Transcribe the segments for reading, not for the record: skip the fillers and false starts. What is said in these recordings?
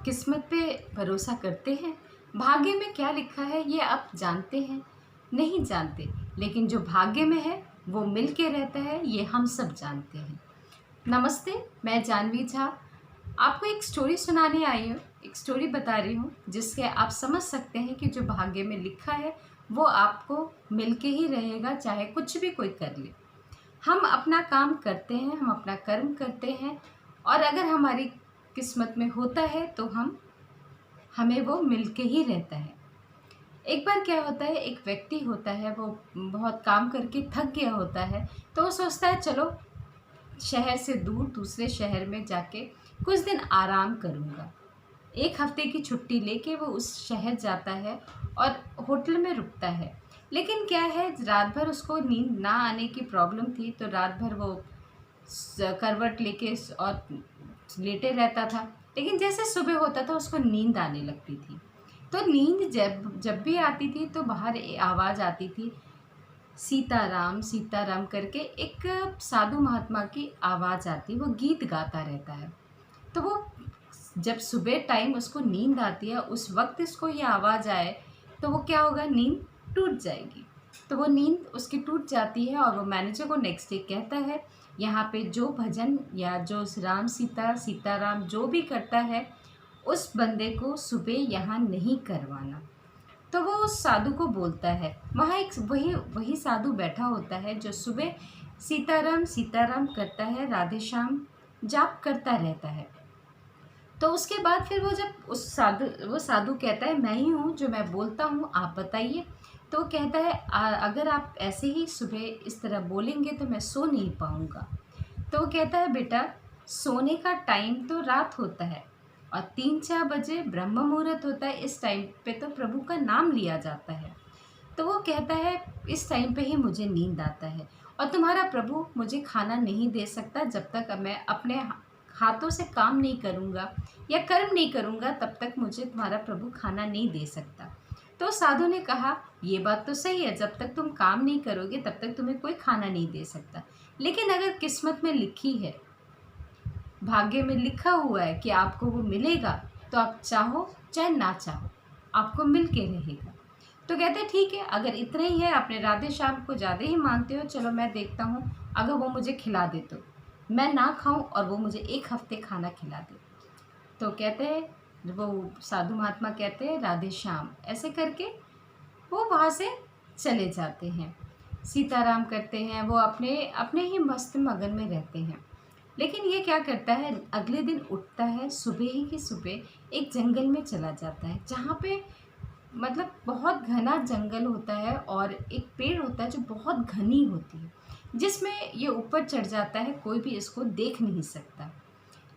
किस्मत पे भरोसा करते हैं? भाग्य में क्या लिखा है ये आप जानते हैं? नहीं जानते, लेकिन जो भाग्य में है वो मिल के रहता है, ये हम सब जानते हैं। नमस्ते, मैं जानवी झा आपको एक स्टोरी सुनाने आई हूँ। एक स्टोरी बता रही हूँ जिससे आप समझ सकते हैं कि जो भाग्य में लिखा है वो आपको मिल के ही रहेगा, चाहे कुछ भी कोई कर ले। हम अपना काम करते हैं, हम अपना कर्म करते हैं, और अगर हमारी किस्मत में होता है तो हमें वो मिल के ही रहता है। एक बार क्या होता है, एक व्यक्ति होता है, वो बहुत काम करके थक गया होता है, तो वो सोचता है चलो शहर से दूर दूसरे शहर में जाके कुछ दिन आराम करूँगा। एक हफ्ते की छुट्टी लेके वो उस शहर जाता है और होटल में रुकता है। लेकिन क्या है, रात भर उसको नींद ना आने की प्रॉब्लम थी, तो रात भर वो करवट लेके और लेटे रहता था। लेकिन जैसे सुबह होता था उसको नींद आने लगती थी। तो नींद जब जब भी आती थी तो बाहर आवाज़ आती थी, सीताराम सीताराम करके एक साधु महात्मा की आवाज़ आती, वो गीत गाता रहता है। तो वो जब सुबह टाइम उसको नींद आती है, उस वक्त इसको ये आवाज़ आए तो वो क्या होगा, नींद टूट जाएगी। तो वो नींद उसकी टूट जाती है और वो मैनेजर को नेक्स्ट डे कहता है, यहाँ पे जो भजन या जो राम सीता सीताराम जो भी करता है उस बंदे को सुबह यहाँ नहीं करवाना। तो वो उस साधु को बोलता है, वहाँ एक वही वही साधु बैठा होता है जो सुबह सीताराम सीताराम करता है, राधे श्याम जाप करता रहता है। तो उसके बाद फिर वो साधु कहता है, मैं ही हूँ जो मैं बोलता हूँ, आप बताइए। तो वो कहता है, अगर आप ऐसे ही सुबह इस तरह बोलेंगे तो मैं सो नहीं पाऊँगा। तो वो कहता है, बेटा सोने का टाइम तो रात होता है और 3-4 बजे ब्रह्म मुहूर्त होता है, इस टाइम पे तो प्रभु का नाम लिया जाता है। तो वो कहता है, इस टाइम पे ही मुझे नींद आता है, और तुम्हारा प्रभु मुझे खाना नहीं दे सकता जब तक मैं अपने हाथों से काम नहीं करूँगा या कर्म नहीं करूँगा, तब तक मुझे तुम्हारा प्रभु खाना नहीं दे सकता। तो साधु ने कहा, ये बात तो सही है, जब तक तुम काम नहीं करोगे तब तक तुम्हें कोई खाना नहीं दे सकता। लेकिन अगर किस्मत में लिखी है, भाग्य में लिखा हुआ है कि आपको वो मिलेगा, तो आप चाहो चाहे ना चाहो आपको मिल के रहेगा। तो कहते ठीक है, अगर इतना ही है, अपने राधे श्याम को ज़्यादा ही मानते हो, चलो मैं देखता हूँ, अगर वो मुझे खिला दे तो मैं ना खाऊं और वो मुझे 1 हफ्ते खाना खिला दे। तो कहते हैं, वो साधु महात्मा कहते हैं, राधे श्याम ऐसे करके वो वहाँ से चले जाते हैं, सीताराम करते हैं, वो अपने अपने ही मस्त मगन में रहते हैं। लेकिन ये क्या करता है, अगले दिन उठता है, सुबह ही की सुबह एक जंगल में चला जाता है, जहाँ पे मतलब बहुत घना जंगल होता है और एक पेड़ होता है जो बहुत घनी होती है, जिसमें ये ऊपर चढ़ जाता है, कोई भी इसको देख नहीं सकता।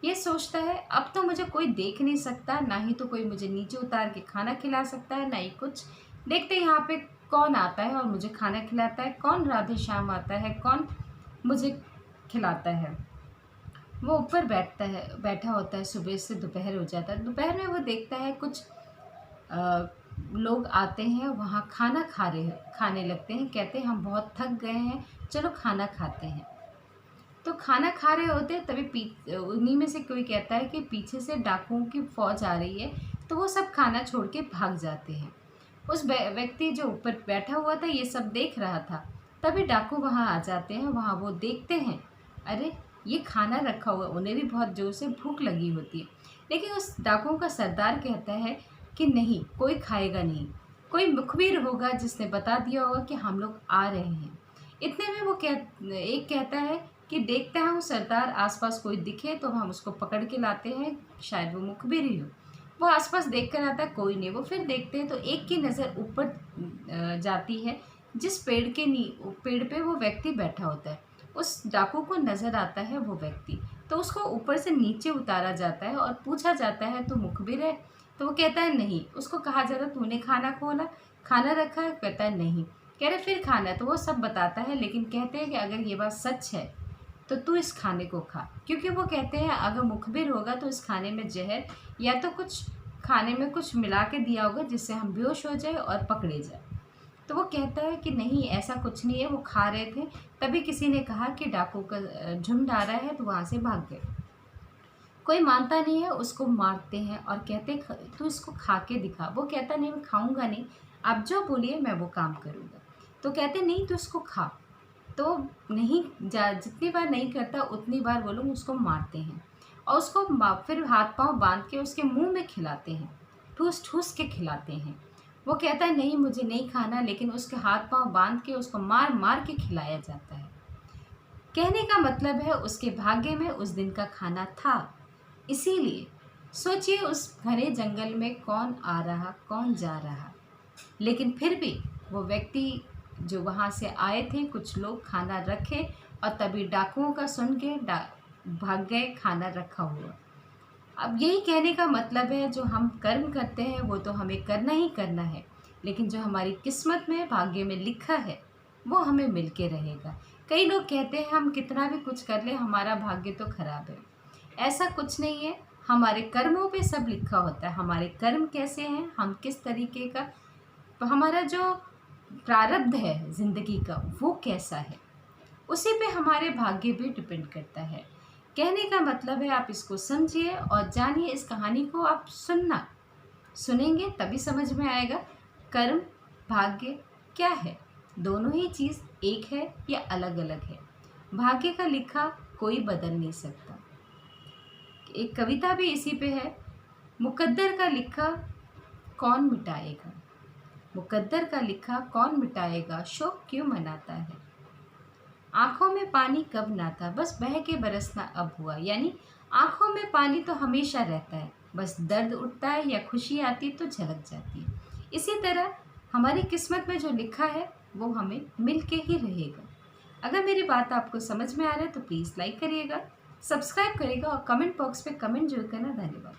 ये सोचता है, अब तो मुझे कोई देख नहीं सकता, ना ही तो कोई मुझे नीचे उतार के खाना खिला सकता है, ना ही कुछ। देखते हैं यहाँ पे कौन आता है और मुझे खाना खिलाता है, कौन राधे श्याम आता है, कौन मुझे खिलाता है। वो ऊपर बैठा होता है, सुबह से दोपहर हो जाता है। दोपहर में वो देखता है कुछ लोग आते हैं, वहाँ खाने लगते हैं, कहते हैं हम बहुत थक गए हैं, चलो खाना खाते हैं। तो खाना खा रहे होते हैं, तभी उन्हीं में से कोई कहता है कि पीछे से डाकुओं की फौज आ रही है। तो वो सब खाना छोड़ के भाग जाते हैं। उस व्यक्ति जो ऊपर बैठा हुआ था ये सब देख रहा था, तभी डाकू वहाँ आ जाते हैं। वहाँ वो देखते हैं, अरे ये खाना रखा हुआ, उन्हें भी बहुत ज़ोर से भूख लगी होती है। लेकिन उस डाकुओं का सरदार कहता है कि नहीं, कोई खाएगा नहीं, कोई मुखबिर होगा जिसने बता दिया होगा कि हम लोग आ रहे हैं। इतने में एक कहता है कि देखता हूँ सरदार, आसपास कोई दिखे तो हम उसको पकड़ के लाते हैं, शायद वो मुखबिर ही हो। वो आसपास देख कर आता है, कोई नहीं। वो फिर देखते हैं तो एक की नज़र ऊपर जाती है, जिस पेड़ पे वो व्यक्ति बैठा होता है। उस डाकू को नज़र आता है वो व्यक्ति, तो उसको ऊपर से नीचे उतारा जाता है और पूछा जाता है, तो मुखबिर है? तो वो कहता है नहीं। उसको कहा जाता है, तूने खाना रखा है? कहता है नहीं। कह रहे फिर खाना है? तो वो सब बताता है, लेकिन कहते हैं कि अगर ये बात सच है तो तू इस खाने को खा, क्योंकि वो कहते हैं अगर मुखबिर होगा तो इस खाने में जहर या तो कुछ खाने में कुछ मिला के दिया होगा जिससे हम बेहोश हो जाए और पकड़े जाए। तो वो कहता है कि नहीं, ऐसा कुछ नहीं है, वो खा रहे थे, तभी किसी ने कहा कि डाकू का झुंड आ रहा है, तो वहाँ से भाग गए। कोई मानता नहीं है, उसको मारते हैं और कहते तू इसको खा के दिखा। वो कहता नहीं मैं खाऊंगा नहीं, आप जो बोलिए मैं वो काम करूँगा। तो कहते नहीं तू इसको खा। तो नहीं जा जितनी बार नहीं करता उतनी बार वो लोग उसको मारते हैं और उसको फिर हाथ पांव बांध के उसके मुंह में खिलाते हैं, ठूस ठूस के खिलाते हैं। वो कहता है नहीं मुझे नहीं खाना, लेकिन उसके हाथ पांव बांध के उसको मार मार के खिलाया जाता है। कहने का मतलब है उसके भाग्य में उस दिन का खाना था। इसीलिए सोचिए उस घने जंगल में कौन आ रहा कौन जा रहा, लेकिन फिर भी वो व्यक्ति जो वहाँ से आए थे कुछ लोग खाना रखे और तभी डाकुओं का सुन के भाग गए खाना रखा हुआ। अब यही कहने का मतलब है जो हम कर्म करते हैं वो तो हमें करना ही करना है, लेकिन जो हमारी किस्मत में भाग्य में लिखा है वो हमें मिल के रहेगा। कई लोग कहते हैं हम कितना भी कुछ कर ले हमारा भाग्य तो खराब है। ऐसा कुछ नहीं है, हमारे कर्मों पे सब लिखा होता है। हमारे कर्म कैसे हैं, हम किस तरीके का, हमारा जो प्रारब्ध है ज़िंदगी का वो कैसा है, उसी पे हमारे भाग्य भी डिपेंड करता है। कहने का मतलब है आप इसको समझिए और जानिए। इस कहानी को आप सुनेंगे तभी समझ में आएगा कर्म भाग्य क्या है। दोनों ही चीज़ एक है या अलग अलग है। भाग्य का लिखा कोई बदल नहीं सकता। एक कविता भी इसी पे है, मुकद्दर का लिखा कौन मिटाएगा, मुकद्दर का लिखा कौन मिटाएगा, शोक क्यों मनाता है। आंखों में पानी कब ना था, बस बह के बरसना अब हुआ। यानी आंखों में पानी तो हमेशा रहता है, बस दर्द उठता है या खुशी आती तो झलक जाती है। इसी तरह हमारी किस्मत में जो लिखा है वो हमें मिल के ही रहेगा। अगर मेरी बात आपको समझ में आ रहा है तो प्लीज़ लाइक करिएगा, सब्सक्राइब करिएगा और कमेंट बॉक्स पे कमेंट जरूर करना। धन्यवाद।